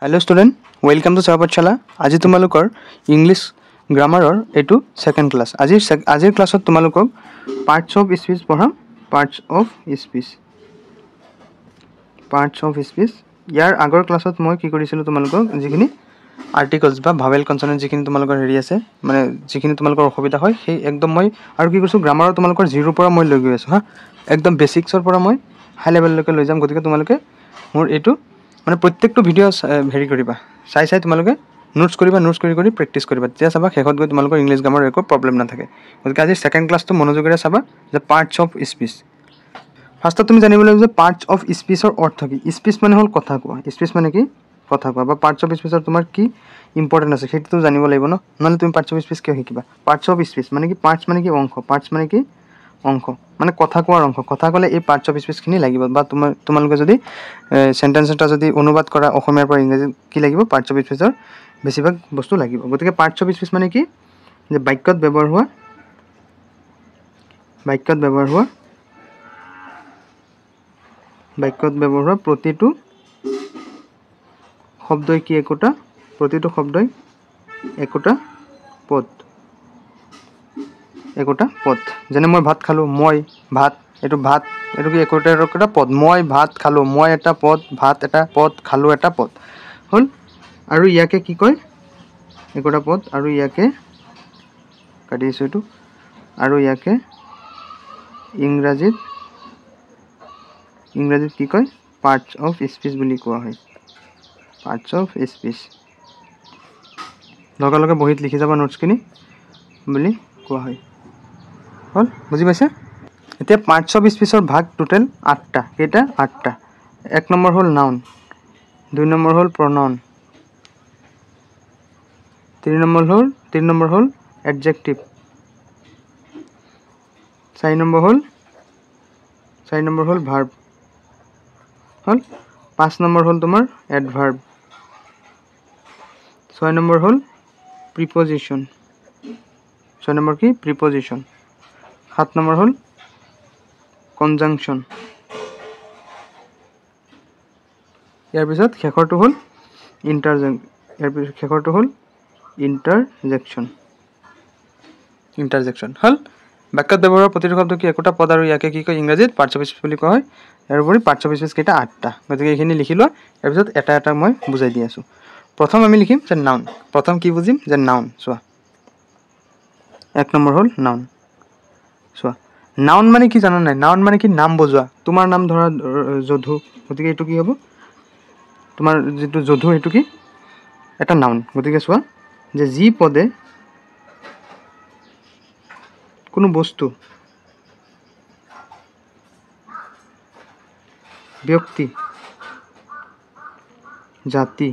Hello student welcome to चापाठशाला। आज तुम्हालोकर इंग्लिश ग्रामारर एटू सेकेंड क्लास। आजिर क्लास तुम्हालोকক पार्ट्स ऑफ स्पीच पढ़ाम। पार्ट्स ऑफ स्पीच यार आगर क्लास मैं कि करिसिलो तुम्हालोকক जिखिनि आर्टिकल्स बा भावेल कन्सोनेंट जिखिनि तुम्हालोकर हेरि आछे माने जिखिनि तुम्हालोकर असुविधा हय সেই एकदम मैं आरो कि करिसो ग्रामारर तुम्हालोकर जिरो পৰা मैं লৈ गৈ आछो हा एकदम बेसिक्सर পৰা मैं हाई लेवलলৈকে লৈ যাম। गतिके तुम्हालोके मोर एटू माने प्रत्येकटो भिडिओ हेरि करिबा चाइ तुम्हालोके नोट्स करि प्रेक्टिस करिबा তেতিয়া চাবা শেষত গৈ তোমালোকৰ ইংলিশ গ্ৰামাৰৰ একো প্ৰব্লেম নাথাকে। গতিকে আজি সেকেন্ড ক্লাসটো মনোযোগেৰে চাবা যে পাৰ্টস অফ স্পিচ। ফাৰ্স্টত তুমি জানিব লাগিব যে পাৰ্টস অফ স্পিচৰ অৰ্থ কি। স্পিচ মানে হল কথা কোৱা। স্পিচ মানে কি কথা কোৱা বা পাৰ্টস অফ স্পিচৰ তোমাৰ কি ইম্পৰ্টেন্ট আছে সেইটো জানিব লাগিব ন, নহলে তুমি পার্টস অফ স্পিচ কিয় শিকিবা। পার্টস অফ স্পিচ মানে কি, পার্টস মানে কি অংশ, পার্টস মানে কি অংশ মানে কথা কোৱাৰ অংশ। কথা ক'লে এই পার্টস অফ স্পিচখিনি লাগিব বা তোমালোকে যদি সেন্টেন্স এটা যদি অনুবাদ কৰা অসমীয়াৰ পৰা ইংৰাজী কি লাগিব, পাৰ্টস অফ স্পিচৰ বেছিভাগ বস্তু লাগিব। গতিকে পাৰ্টস অফ স্পিচ মানে কি যে বাক্যত ব্যৱহাৰ হোৱা প্ৰতিটো শব্দই কি একোটা, প্ৰতিটো শব্দই একোটা পদ। যেনে মই ভাত খালো, মই ভাত, এইটো কি একোটা পদ। মই ভাত খালো, মই এটা পদ, ভাত এটা পদ, খালো এটা পদ হল। আৰু ইয়াকে কি কয়, একোটা পদ। আৰু ইয়াকে কাটি দিছো এইটো। আৰু ইয়াকে ইংৰাজীত কি কয়, পাৰ্টস অফ স্পিচ বুলি কোৱা হয়। পাৰ্টস অফ স্পিচ লগে লগে বহিত লিখি যাবা নোটছখিনি বুলি কোৱা হয়। হল, বুজি পাইছে। এতিয়া পাৰ্টস অফ স্পিচৰ ভাগ টোটেল 8টা। কেইটা? 8টা। 1 নম্বৰ হল নাউন, 2 নম্বৰ হল প্ৰনাউন, 3 নম্বৰ হল এডজেক্টিভ, 4 নম্বৰ হল ভাৰ্ব হল, 5 নম্বৰ হল তোমাৰ এডভাৰ্ব, 6 নম্বৰ হল প্ৰিপোজিশন, 6 নম্বৰ কি প্ৰিপোজিশন, 7 নম্বৰ হল কনজাংশন, ইয়াৰ পিছত শেষৰটো হল ইন্টাৰজেকশন হল। বাক্যত ব্যৱহাৰ প্ৰতিটো শব্দ কি একোটা পদ আৰু ইয়াকে কি কয় ইংৰাজীত পাৰ্টস অফ স্পিচ বুলি কোৱা হয়। ইয়াৰ উপৰি পাৰ্টস অফ স্পিচ কেইটা 8টা। গতিকে এইখিনি লিখি লোৱা। ইয়াৰ পিছত এটা এটা মই বুজাই দি আছো। প্ৰথম আমি লিখিম যে নাউন। প্ৰথম কি বুজিম যে নাউন। চোৱা 1 নম্বৰ হল নাউন। চোৱা নাউন মানে কি জানা নাই? নাউন মানে কি নাম বজোৱা। তোমাৰ নাম ধৰা যধু, গতিকে এইটো কি হ'ব, তোমাৰ যেটো যধু এইটো কি এটা নাউন। গতিকে চোৱা যে যি পদে কোনো বস্তু, ব্যক্তি, জাতি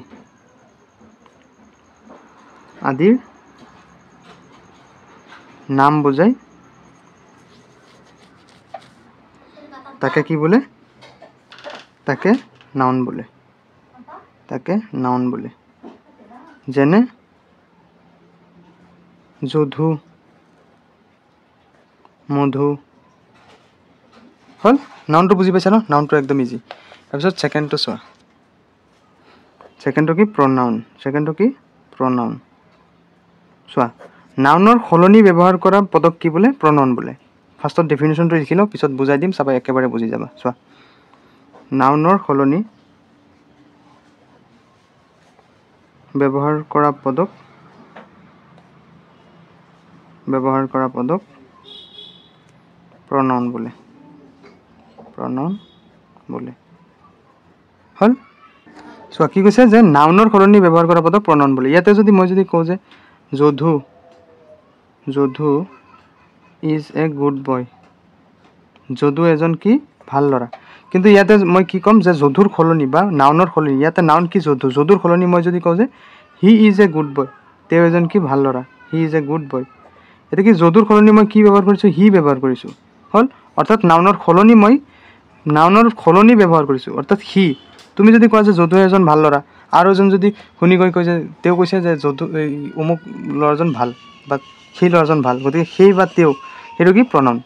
আদিৰ নাম বুজায় তাকে কি বোলে? তাকে নাউন বোলে। যেনে যধু, মধু হল। নাউনটো বুজি পাইছা ন? নাউনটো একদম ইজি। তাৰপিছত সেকেন্ডটো চোৱা। সেকেন্ডটো কি প্ৰনাউন। চোৱা নাউনৰ সলনি ব্যৱহাৰ কৰা পদক কি বোলে? প্ৰনাউন বোলে। ফাৰ্ষ্টত ডেফিনেশ্যনটো লিখি লওঁ, পিছত বুজাই দিম, চাবা একেবাৰে বুজি যাবা। চোৱা নাউনৰ সলনি ব্যৱহাৰ কৰা পদক প্ৰনাউন বোলে। হল। চোৱা কি কৈছে যে নাউনৰ সলনি ব্যৱহাৰ কৰা পদক প্ৰনাউন বোলে। ইয়াতে যদি মই কওঁ যে Jadhu is a good boy, Jadu এজন কি ভাল ল'ৰা। কিন্তু ইয়াতে মই কি ক'ম যে যধুৰ সলনি বা নাউনৰ সলনি, ইয়াতে নাউন কি যধুৰ সলনি মই যদি কওঁ যে হি ইজ এ গুড বয়, তেওঁ এজন কি ভাল ল'ৰা, হি ইজ এ গুড বয়। এতিয়া কি যধুৰ সলনি মই কি ব্যৱহাৰ কৰিছোঁ? হি ব্যৱহাৰ কৰিছোঁ। হল, অৰ্থাৎ নাউনৰ সলনি ব্যৱহাৰ কৰিছোঁ, অৰ্থাৎ হি। তুমি যদি কোৱা যে যদু এজন ভাল ল'ৰা, আৰু এজন যদি শুনি গৈ কয় যে তেওঁ কৈছে যে যদু অমুক ল'ৰাজন ভাল বা সেই ল'ৰাজন ভাল, গতিকে সেই বা তেওঁ সেইটো কি প্ৰনাউন।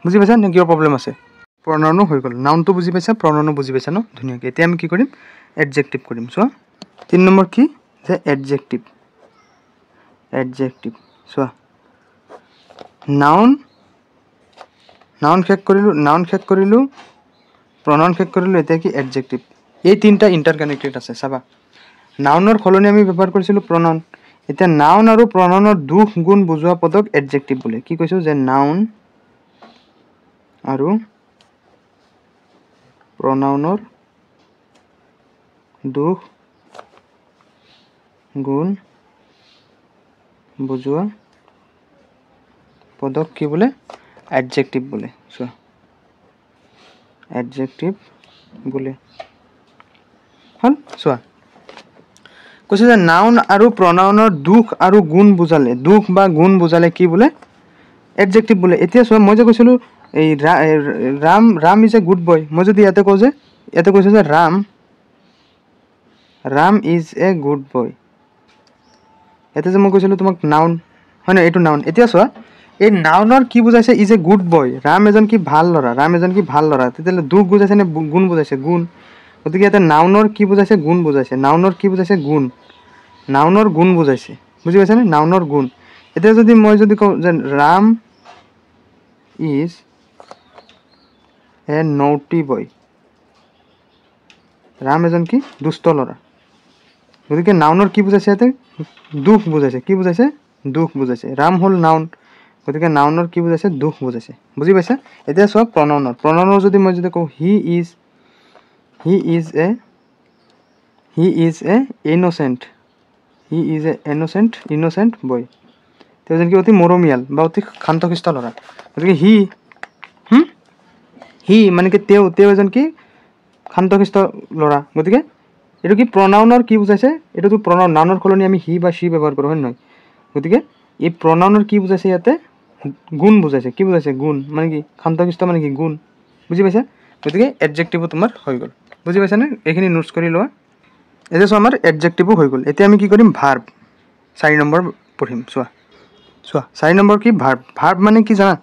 বুজি পাইছা নে? কিয় প্ৰব্লেম আছে? প্ৰনাউনো হৈ গ'ল। নাউনটো বুজি পাইছা, প্ৰনাউনো বুজি পাইছা ন ধুনীয়াকৈ। এতিয়া আমি কি কৰিম? এডজেক্টিভ কৰিম। চোৱা 3 নম্বৰ কি যে এডজেক্টিভ চোৱা নাউন শেষ কৰিলোঁ প্ৰনাউন শেষ কৰিলোঁ এতিয়া কি এডজেক্টিভ এই তিনিটা ইণ্টাৰকানেক্টেড আছে চাবা নাউনৰ সলনি আমি ব্যৱহাৰ কৰিছিলোঁ প্ৰনাউন এতিয়া নাউন আৰু প্ৰনাউনৰ দুখ গুণ বুজোৱা পদক এডজেক্টিভ বোলে কি কৈছোঁ যে নাউন আৰু প্ৰনাউনৰ দুখ গুণ বুজোৱা পদক কি বোলে এডজেক্টিভ বোলে চোৱা এডজেক্টিভ বোলে হল চোৱা কৈছে যে নাউন আৰু প্ৰনাউনৰ দুখ আৰু গুণ বুজালে দুখ বা গুণ বুজালে কি বোলে এডজেক্টিভ বোলে এতিয়া চোৱা মই যে কৈছিলোঁ এই ৰাম ইজ এ গুড বয় মই যদি ইয়াতে কওঁ যে ইয়াতে কৈছোঁ যে ৰাম ইজ এ গুড বয় ইয়াতে যে মই কৈছিলোঁ তোমাক নাউন হয় নহয় এইটো নাউন এতিয়া চোৱা এই নাউনৰ কি বুজাইছে ইজ এ গুড বয় ৰাম এজন কি ভাল ল'ৰা তেতিয়াহ'লে দুখ বুজাইছে নে গুণ বুজাইছে গুণ গতিকে ইয়াতে নাউনৰ কি বুজাইছে গুণ বুজাইছে নাউনৰ কি বুজাইছে গুণ নাউনৰ গুণ বুজাইছে বুজি পাইছানে নাউনৰ গুণ এতিয়া যদি মই যদি কওঁ যে ৰাম ইজ এ নৌটি বয় ৰাম এজন কি দুষ্ট ল'ৰা গতিকে নাউনৰ কি বুজাইছে ইয়াতে দুখ বুজাইছে কি বুজাইছে দুখ বুজাইছে ৰাম হ'ল নাউন গতিকে নাউনৰ কি বুজাইছে দুখ বুজাইছে বুজি পাইছা এতিয়া চোৱা প্ৰনাউনৰ যদি মই যদি কওঁ হি ইজ এ ইন'চেণ্ট বয় তেওঁ যেন কি অতি মৰমীয়াল বা অতি শান্তশিষ্ট ল'ৰা গতিকে হি মানে কি তেওঁ এজন কি শান্তশিষ্ট ল'ৰা গতিকে এইটো কি প্ৰনাউনৰ কি বুজাইছে এইটোতো প্ৰনাউন নাউনৰ সলনি আমি হি বা সি ব্যৱহাৰ কৰোঁ হয় নহয় গতিকে এই প্ৰনাউনৰ কি বুজাইছে ইয়াতে গুণ বুজাইছে কি বুজাইছে গুণ মানে কি শান্তশিষ্ট মানে কি গুণ বুজি পাইছা গতিকে এডজেক্টিভো তোমাৰ হৈ গ'ল বুজি পাইছানে এইখিনি নোটছ কৰি লোৱা এতিয়া চোৱা আমাৰ এডজেক্টিভো হৈ গ'ল এতিয়া আমি কি কৰিম ভাৰ্ব 4 নম্বৰ পঢ়িম চোৱা 4 নম্বৰ কি ভাৰ্ব মানে কি জানা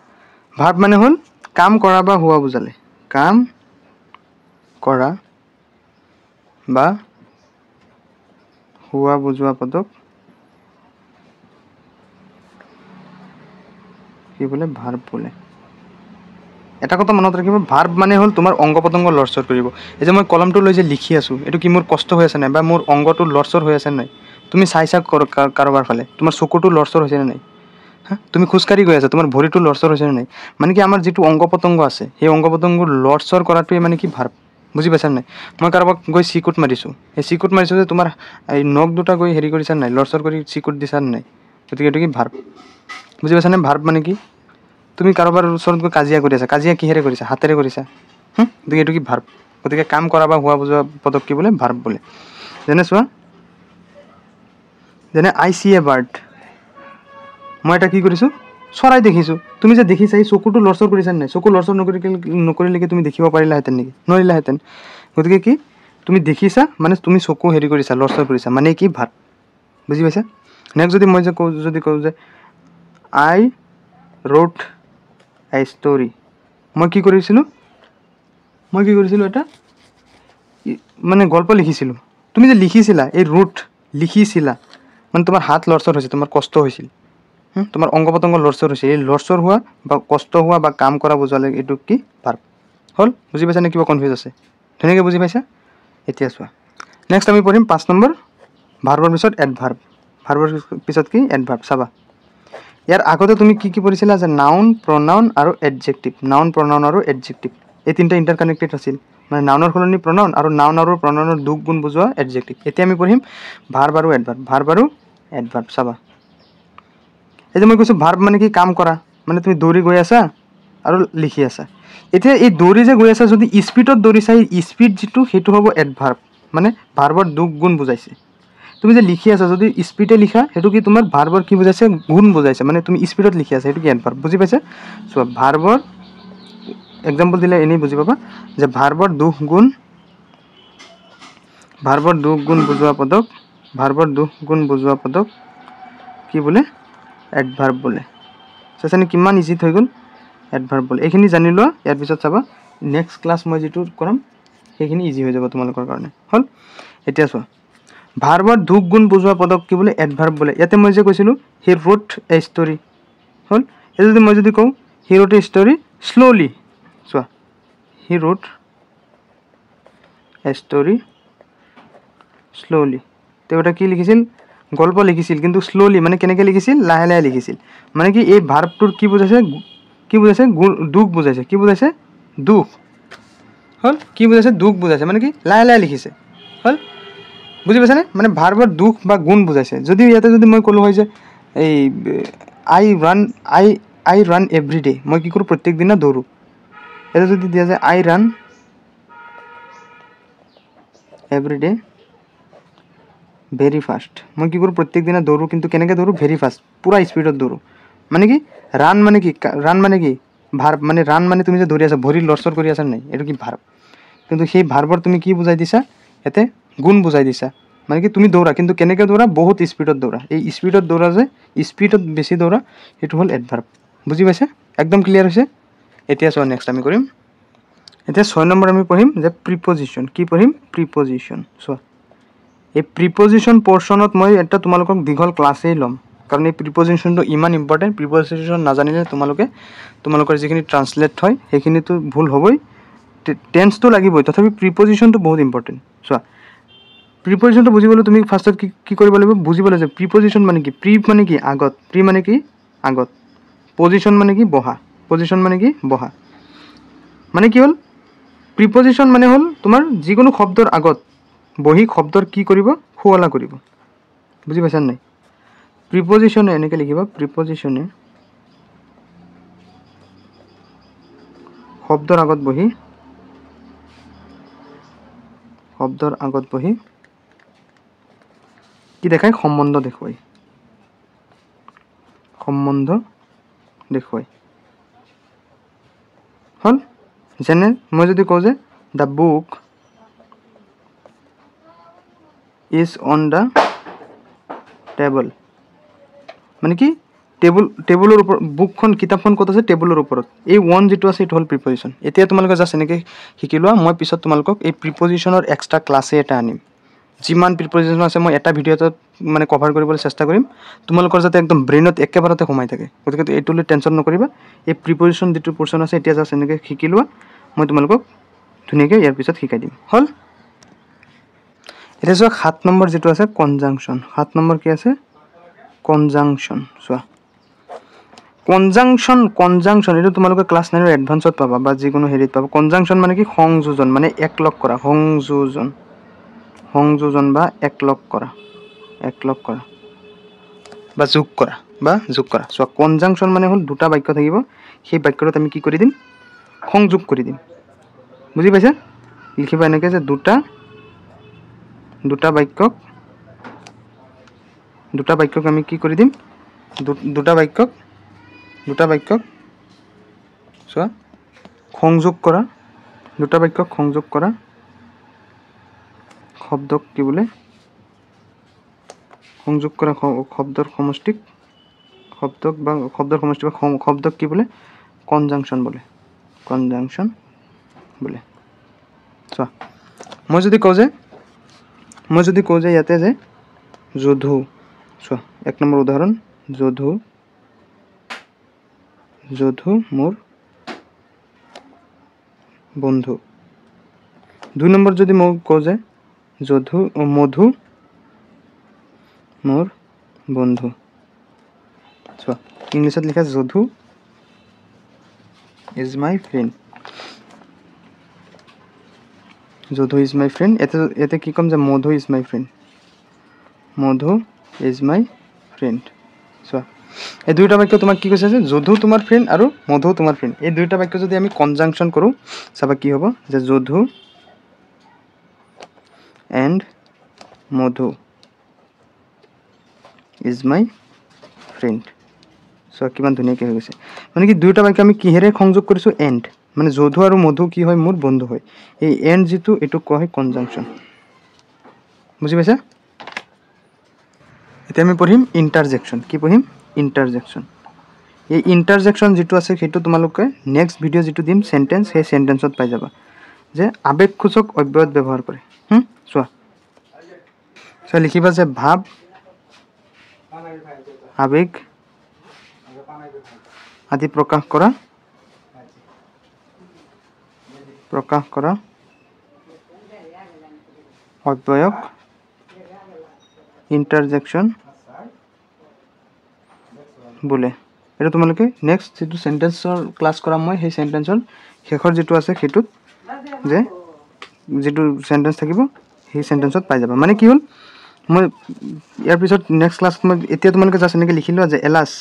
ভাৰ্ব মানে হ'ল কাম কৰা বা হোৱা বুজালে কাম কৰা বা হোৱা বুজোৱা পদক কি বোলে ভাৰ্ব বোলে এটা কথা মনত ৰাখিব ভাৰ্ব মানে হ'ল তোমাৰ অংগ পতংগ লৰচৰ কৰিব এই যে মই কলমটো লৈ যে লিখি আছোঁ এইটো কি মোৰ কষ্ট হৈ আছে নাই বা মোৰ অংগটো লৰচৰ হৈ আছে নাই তুমি চাইছা কাৰোবাৰ ফালে তোমাৰ চকুটো লৰচৰ হৈছে নে নাই হা তুমি খোজকাঢ়ি গৈ আছা তোমাৰ ভৰিটো লৰচৰ হৈছে নে নাই মানে কি আমাৰ যিটো অংগ পতংগ আছে সেই অংগ পতংগ লৰচৰ কৰাটোৱে মানে কি ভাৰ্ব বুজি পাইছা নাই মই কাৰোবাক গৈ চিকুট মাৰিছোঁ সেই চিকুট মাৰিছোঁ যে তোমাৰ এই নখ দুটা গৈ হেৰি কৰিছা নাই লৰচৰ কৰি চিকুট দিছা নাই গতিকে এইটো কি ভাৰ্ব বুজি পাইছানে ভাৰ্ব মানে কি তুমি কাৰোবাৰ ওচৰত গৈ কাজিয়া কৰি আছা কাজিয়া কিহেৰে কৰিছা হাতেৰে কৰিছা গতিকে এইটো কি ভাৰ্ব গতিকে কাম কৰা বা হোৱা বুজোৱা পদক কি বোলে ভাৰ্ব বোলে যেনে চোৱা যেনে আই চি এ বাৰ্ড মই এটা কি কৰিছোঁ চৰাই দেখিছোঁ তুমি যে দেখিছা এই চকুটো লৰচৰ কৰিছা নাই চকু লৰচৰ নকৰিলেকে তুমি দেখিব পাৰিলাহেঁতেন নেকি নোৱাৰিলাহেঁতেন গতিকে কি তুমি দেখিছা মানে তুমি চকু হেৰি কৰিছা লৰচৰ কৰিছা মানে কি ভাৰ্ব বুজি পাইছা নেক্সট যদি মই যে কওঁ যে আই ৰোট এ ষ্টৰি মই কি কৰিছিলোঁ এটা মানে গল্প লিখিছিলোঁ তুমি যে লিখিছিলা এই ৰোট লিখিছিলা মানে তোমাৰ হাত লৰচৰ হৈছে তোমাৰ কষ্ট হৈছিল তোমাৰ অংগ পতংগ লৰচৰ হৈছে এই লৰচৰ হোৱা বা কষ্ট হোৱা বা কাম কৰা বুজালে এইটো কি ভাৰ্ব হ'ল বুজি পাইছা নে কিবা কনফিউজ আছে ধুনীয়াকৈ বুজি পাইছা এতিয়া চোৱা নেক্সট আমি পঢ়িম 5 নম্বৰ ভাৰ্বৰ পিছত এডভাৰ্ব ভাৰ্বৰ পিছত কি এডভাৰ্ব চাবা ইয়াৰ আগতে তুমি কি পঢ়িছিলা যে নাউন প্ৰনাউন আৰু এডজেক্টিভ এই তিনিটা ইণ্টাৰকানেক্টেড আছিল মানে নাউনৰ সলনি প্ৰনাউন আৰু নাউন আৰু প্ৰনাউনৰ দুখ গুণ বুজোৱা এডজেক্টিভ এতিয়া আমি পঢ়িম ভাৰ্ব আৰু এডভাৰ্ব চাবা এই যে মই কৈছোঁ ভাৰ্ব মানে কি কাম কৰা মানে তুমি দৌৰি গৈ আছা আৰু লিখি আছা এতিয়া এই দৌৰি যে গৈ আছা যদি স্পীডত দৌৰিছা এই স্পীড যিটো সেইটো হ'ব এডভাৰ্ব মানে ভাৰ্বৰ দুখ গুণ বুজাইছে তুমি যে লিখি আছা যদি স্পীডে লিখা সেইটো কি তোমাৰ ভাৰ্বৰ কি বুজাইছে গুণ বুজাইছে মানে তুমি স্পীডত লিখি আছা সেইটো কি এডভাৰ্ব বুজি পাইছা চোৱা ভাৰ্বৰ এক্সাম্পল দিলে এনেই বুজি পাবা যে ভাৰ্বৰ দুখ গুণ বুজোৱা পদক কি বোলে এডভাৰ্ব বোলে চাইছানে কিমান ইজিত হৈ গ'ল এডভাৰ্ব বোলে এইখিনি জানি লোৱা ইয়াৰ পিছত চাবা নেক্সট ক্লাছ মই যিটো কৰাম সেইখিনি ইজি হৈ যাব তোমালোকৰ কাৰণে হ'ল এতিয়া চোৱা ভাৰ্বৰ দুখ গুণ বুজোৱা পদক কি বোলে এডভাৰ্ব বোলে ইয়াতে মই যে কৈছিলোঁ হি ৰোট এ ষ্টৰী হ'ল এই যদি মই যদি কওঁ হি ৰোট এ ষ্টৰী শ্ল'লি চোৱা হি ৰোট এ ষ্টৰী শ্ল'লি তেওঁ এটা কি লিখিছিল গল্প লিখিছিল কিন্তু শ্ল'লি মানে কেনেকৈ লিখিছিল লাহে লাহে লিখিছিল মানে কি এই ভাৰ্বটোৰ কি বুজাইছে দুখ বুজাইছে কি বুজাইছে দুখ হ'ল কি বুজাইছে দুখ বুজাইছে মানে কি লাহে লাহে লিখিছে হ'ল বুজি পাইছানে মানে ভাৰ্বৰ দুখ বা গুণ বুজাইছে যদি ইয়াতে যদি মই ক'লোঁ হয় যে এই আই ৰান এভৰি ডে মই কি কৰোঁ প্ৰত্যেক দিনা দৌৰোঁ ইয়াতে যদি দিয়া যায় I run every day very fast মই কি কৰোঁ প্ৰত্যেক দিনা দৌৰোঁ কিন্তু কেনেকৈ দৌৰোঁ ভেৰি ফাষ্ট পূৰা স্পীডত দৌৰোঁ মানে কি ৰান মানে কি ভাৰ্ব মানে ৰান মানে তুমি যে দৌৰি আছা ভৰি লৰচৰ কৰি আছা নাই এইটো কি ভাৰ্ব কিন্তু সেই ভাৰ্বৰ তুমি কি বুজাই দিছা ইয়াতে গুণ বুজাই দিছা মানে কি তুমি দৌৰা কিন্তু কেনেকৈ দৌৰা বহুত স্পীডত দৌৰা এই স্পীডত দৌৰা যে স্পীডত বেছি দৌৰা সেইটো হ'ল এডভাৰ্ব বুজি পাইছা একদম ক্লিয়াৰ হৈছে এতিয়া চোৱা নেক্সট আমি কৰিম এতিয়া 6 নম্বৰ আমি পঢ়িম যে প্ৰিপজিশ্যন কি পঢ়িম প্ৰিপজিশ্যন চোৱা এই প্ৰিপজিশ্যন পৰ্চনত মই এটা তোমালোকক দীঘল ক্লাছেই ল'ম কাৰণ এই প্ৰিপজিশ্যনটো ইমান ইম্পৰ্টেণ্ট প্ৰিপজিশ্যন নাজানিলে তোমালোকৰ যিখিনি ট্ৰান্সলেট হয় সেইখিনিতো ভুল হ'বই টেন্সটো লাগিবই তথাপি প্ৰিপজিশ্যনটো বহুত ইম্পৰ্টেণ্ট চোৱা প্ৰিপজিশ্যনটো বুজিবলৈ তুমি ফাৰ্ষ্টত কি কৰিব লাগিব বুজিব লাগিব প্ৰিপজিশ্যন মানে কি প্ৰি মানে কি আগত প্ৰি মানে কি আগত পজিশ্যন মানে কি বহা পজিশ্যন মানে কি বহা মানে কি হ'ল প্ৰিপজিশ্যন মানে হ'ল তোমাৰ যিকোনো শব্দৰ আগত বহি শব্দৰ কি কৰিব শুৱলা কৰিব বুজি পাইছা নাই প্ৰিপজিশ্যনে এনেকৈ লিখিবা প্ৰিপজিশ্যনে শব্দৰ আগত বহি কি দেখায় সম্বন্ধ দেখুৱাই হ'ল যেনে মই যদি কওঁ যে the book is on the table মানে কি টেবুলৰ ওপৰত বুকখন কিতাপখন ক'ত আছে টেবুলৰ ওপৰত এই ওৱান যিটো আছে এইটো হ'ল প্ৰিপজিশ্যন এতিয়া তোমালোকে জাষ্ট এনেকৈ শিকি লোৱা মই পিছত তোমালোকক এই প্ৰিপজিশ্যনৰ এক্সট্ৰা ক্লাছে এটা আনিম যিমান প্ৰিপজিশ্যন আছে মই এটা ভিডিঅ'ত মানে কভাৰ কৰিবলৈ চেষ্টা কৰিম তোমালোকৰ যাতে একদম ব্ৰেইনত একেবাৰতে সোমাই থাকে গতিকে এইটো লৈ টেনশ্যন নকৰিবা এই প্ৰিপজিশ্যন যিটো পৰ্চন আছে এতিয়া জাষ্ট এনেকৈ শিকি লোৱা মই তোমালোকক ধুনীয়াকৈ ইয়াৰ পিছত শিকাই দিম হ'ল এতিয়া চোৱা 7 নম্বৰ যিটো আছে কনজাংশ্যন 7 নম্বৰ কি আছে কনজাংশ্যন চোৱা কনজাংশ্যন এইটো তোমালোকে ক্লাছ 9 এডভান্সত পাবা বা যিকোনো হেৰিত পাবা কনজাংশ্যন মানে কি সংযোজন মানে একলগ কৰা সংযোজন বা একলগ কৰা বা যোগ কৰা চোৱা কনজাংশ্যন মানে হ'ল দুটা বাক্য থাকিব সেই বাক্যটোত আমি কি কৰি দিম সংযোগ কৰি দিম বুজি পাইছা লিখিবা এনেকৈ যে দুটা বাক্যক আমি কি কৰি দিম দুটা বাক্যক চোৱা সংযোগ কৰা দুটা বাক্যক সংযোগ কৰা শব্দক কি বোলে সংযোগ কৰা শব্দৰ সমষ্টিক শব্দক কি বোলে কনজাংশ্যন বোলে চোৱা মই যদি কওঁ যে ইয়াতে যে যধু চোৱা 1 নম্বৰ উদাহৰণ যধু মোৰ বন্ধু 2 নম্বৰ যদি মই কওঁ যে মধু মোৰ বন্ধু চোৱা ইংলিছত লিখা যধু ইজ মাই ফ্ৰেণ্ড এতে কি ক'ম যে মধু ইজ মাই ফ্ৰেণ্ড চোৱা এই দুইটা বাক্য তোমাক কি কৈছে যে যধু তোমাৰ ফ্ৰেণ্ড আৰু মধু তোমাৰ ফ্ৰেণ্ড এই দুইটা বাক্য যদি আমি কনজাংশ্যন কৰোঁ চাবা কি হ'ব যে Jadhu and Madhu is my friend চোৱা কিমান ধুনীয়াকৈ হৈ গৈছে মানে কি দুইটা বাক্য আমি কিহেৰে সংযোগ কৰিছোঁ এণ্ড মানে যধু আৰু মধু কি হয় মোৰ বন্ধু হয় এই এণ্ড যিটো এইটো কোৱা হয় কনজাংশ্যন বুজি পাইছা এতিয়া আমি পঢ়িম ইণ্টাৰজেকশ্যন কি পঢ়িম ইণ্টাৰজেকশ্যন এই ইণ্টাৰজেকশ্যন যিটো আছে সেইটো তোমালোকে নেক্সট ভিডিঅ' যিটো দিম চেণ্টেন্স সেই চেণ্টেন্সত পাই যাবা যে আৱেগসূচক অব্যয়ত ব্যৱহাৰ কৰে চোৱা সো লিখিবা যে ভাব আবেগ আদি প্ৰকাশ কৰা অব্যয়ক ইন্টাৰজেকশন বোলে এটা তোমালোকে নেক্সট যেটো সেন্টেন্সৰ ক্লাস কৰাম মই সেই সেন্টেন্সৰ শেষৰ যেটো আছে হেতুত যে যেটো সেন্টেন্স থাকিব সেই সেন্টেন্সত পাই যাবা মানে কি হল মই ইয়াৰ পিছত নেক্সট ক্লাস মই এতিয়া তোমালোকে জাস্ট এনেকে লিখিলো যে alas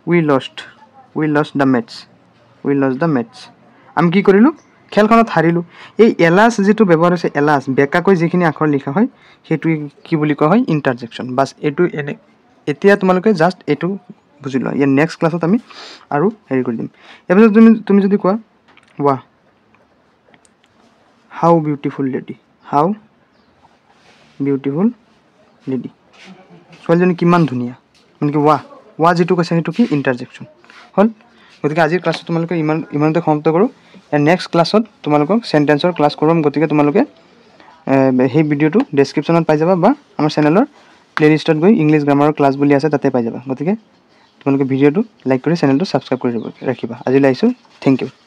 we lost the match আমি কি কৰিলো খেলখনত হাৰিলো এই এলাস যেটো ব্যৱহাৰ হৈছে এলাস বেকাকৈ যিখিনি আখৰ লিখা হয় হেতু কি বুলি কোৱা হয় ইন্টাৰজেকশন বাস এটু এতিয়া তোমালোকে জাস্ট এটু বুজি লোৱা ইয়াৰ নেক্সট ক্লাছত আমি আৰু হেৰি কৰি দিম এবাৰ তুমি যদি কোৱা ওয়া হাউ বিউটিফুল লেডি ছোৱালীজনী কিমান ধুনীয়া মানে কি ওয়া যেটো কৈছে হেতু কি ইন্টাৰজেকশন হল গতিকে আজিৰ ক্লাছত তোমালোকে ইমানতে সমাপ্ত কৰো এণ্ড নেক্সট ক্লাছত তোমালোকক সেন্টেন্সৰ ক্লাস কৰাম গতিকে তোমালোকে সেই ভিডিওটো ডেসক্ৰিপশনত পাই যাবা বা আমাৰ চেনেলৰ প্লেলিষ্টত গৈ ইংলিশ গ্ৰামাৰৰ ক্লাস বুলি আছে তাতে পাই যাবা গতিকে তোমালোকে ভিডিওটো লাইক কৰি চেনেলটো সাবস্ক্ৰাইব কৰি ৰাখিবা আজিলৈ আহিছো থ্যাংক ইউ